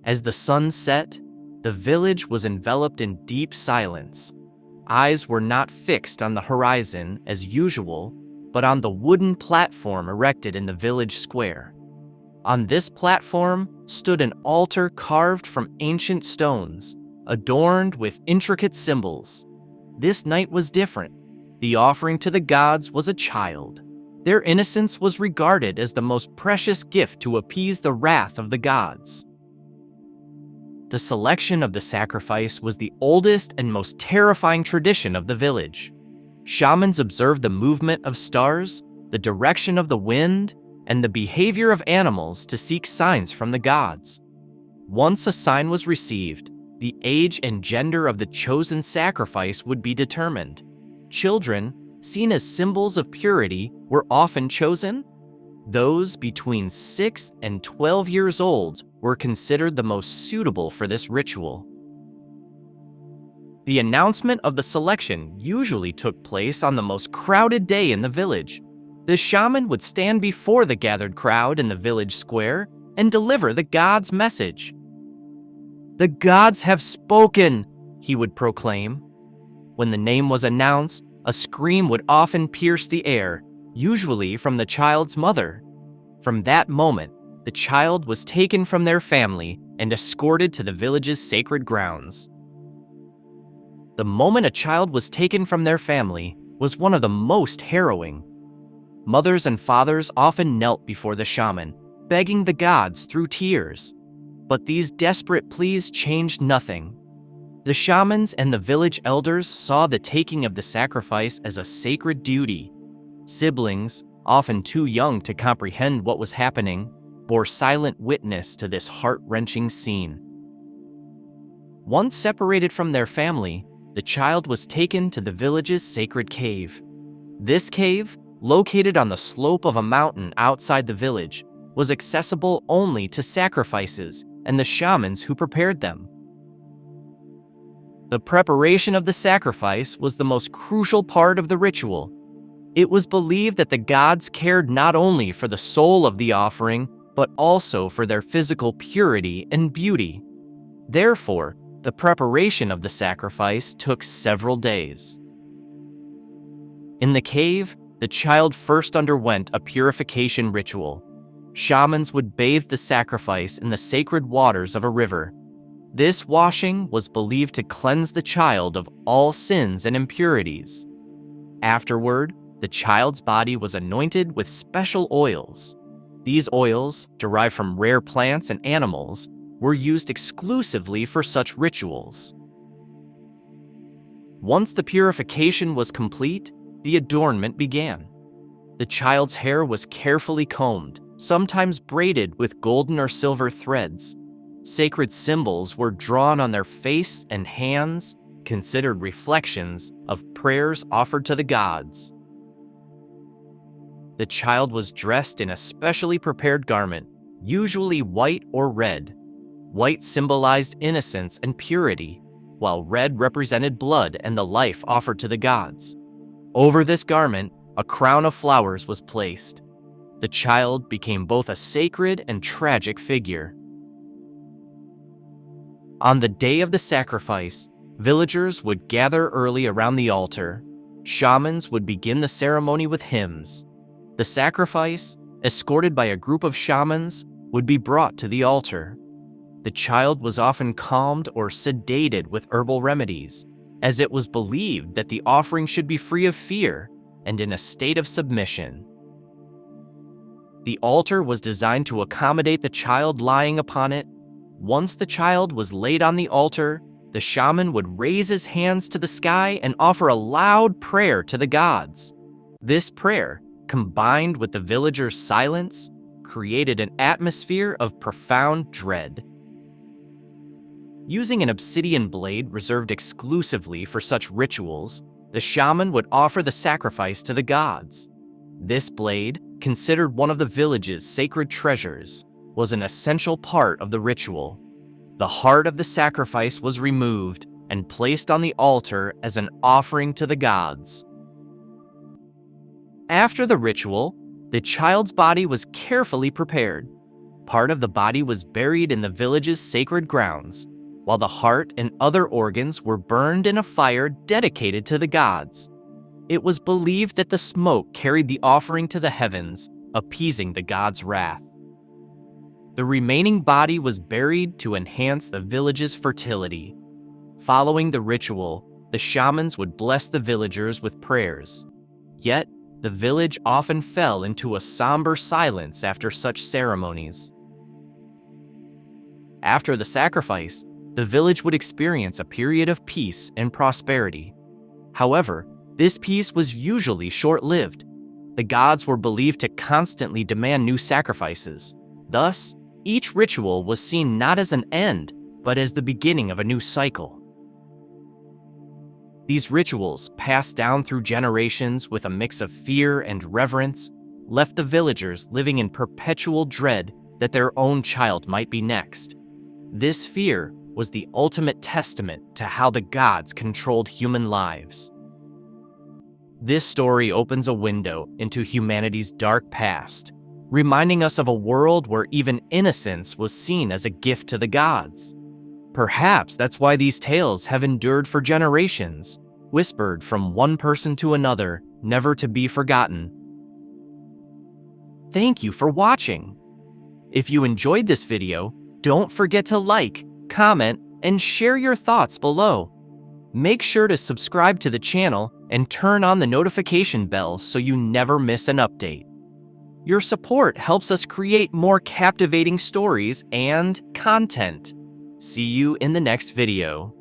As the sun set, the village was enveloped in deep silence. Eyes were not fixed on the horizon as usual, but on the wooden platform erected in the village square. On this platform stood an altar carved from ancient stones, adorned with intricate symbols. This night was different. The offering to the gods was a child. Their innocence was regarded as the most precious gift to appease the wrath of the gods. The selection of the sacrifice was the oldest and most terrifying tradition of the village. Shamans observed the movement of stars, the direction of the wind, and the behavior of animals to seek signs from the gods. Once a sign was received, the age and gender of the chosen sacrifice would be determined. Children, seen as symbols of purity, were often chosen. Those between 6 and 12 years old were considered the most suitable for this ritual. The announcement of the selection usually took place on the most crowded day in the village. The shaman would stand before the gathered crowd in the village square and deliver the gods' message. "The gods have spoken," he would proclaim. When the name was announced, a scream would often pierce the air, usually from the child's mother. From that moment, the child was taken from their family and escorted to the village's sacred grounds. The moment a child was taken from their family was one of the most harrowing. Mothers and fathers often knelt before the shaman, begging the gods through tears. But these desperate pleas changed nothing. The shamans and the village elders saw the taking of the sacrifice as a sacred duty. Siblings, often too young to comprehend what was happening, bore silent witness to this heart-wrenching scene. Once separated from their family, the child was taken to the village's sacred cave. This cave, located on the slope of a mountain outside the village, was accessible only to sacrifices and the shamans who prepared them. The preparation of the sacrifice was the most crucial part of the ritual. It was believed that the gods cared not only for the soul of the offering, but also for their physical purity and beauty. Therefore, the preparation of the sacrifice took several days. In the cave, the child first underwent a purification ritual. Shamans would bathe the sacrifice in the sacred waters of a river. This washing was believed to cleanse the child of all sins and impurities. Afterward, the child's body was anointed with special oils. These oils, derived from rare plants and animals, were used exclusively for such rituals. Once the purification was complete, the adornment began. The child's hair was carefully combed, sometimes braided with golden or silver threads. Sacred symbols were drawn on their face and hands, considered reflections of prayers offered to the gods. The child was dressed in a specially prepared garment, usually white or red. White symbolized innocence and purity, while red represented blood and the life offered to the gods. Over this garment, a crown of flowers was placed. The child became both a sacred and tragic figure. On the day of the sacrifice, villagers would gather early around the altar. Shamans would begin the ceremony with hymns. The sacrifice, escorted by a group of shamans, would be brought to the altar. The child was often calmed or sedated with herbal remedies, as it was believed that the offering should be free of fear and in a state of submission. The altar was designed to accommodate the child lying upon it. Once the child was laid on the altar, the shaman would raise his hands to the sky and offer a loud prayer to the gods. This prayer, combined with the villagers' silence, created an atmosphere of profound dread. Using an obsidian blade reserved exclusively for such rituals, the shaman would offer the sacrifice to the gods. This blade, considered one of the village's sacred treasures, was an essential part of the ritual. The heart of the sacrifice was removed and placed on the altar as an offering to the gods. After the ritual, the child's body was carefully prepared. Part of the body was buried in the village's sacred grounds, while the heart and other organs were burned in a fire dedicated to the gods. It was believed that the smoke carried the offering to the heavens, appeasing the gods' wrath. The remaining body was buried to enhance the village's fertility. Following the ritual, the shamans would bless the villagers with prayers. Yet, the village often fell into a somber silence after such ceremonies. After the sacrifice, the village would experience a period of peace and prosperity. However, this peace was usually short-lived. The gods were believed to constantly demand new sacrifices. Thus, each ritual was seen not as an end, but as the beginning of a new cycle. These rituals, passed down through generations with a mix of fear and reverence, left the villagers living in perpetual dread that their own child might be next. This fear was the ultimate testament to how the gods controlled human lives. This story opens a window into humanity's dark past, reminding us of a world where even innocence was seen as a gift to the gods. Perhaps that's why these tales have endured for generations, whispered from one person to another, never to be forgotten. Thank you for watching. If you enjoyed this video, don't forget to like, comment, and share your thoughts below. Make sure to subscribe to the channel and turn on the notification bell so you never miss an update. Your support helps us create more captivating stories and content. See you in the next video.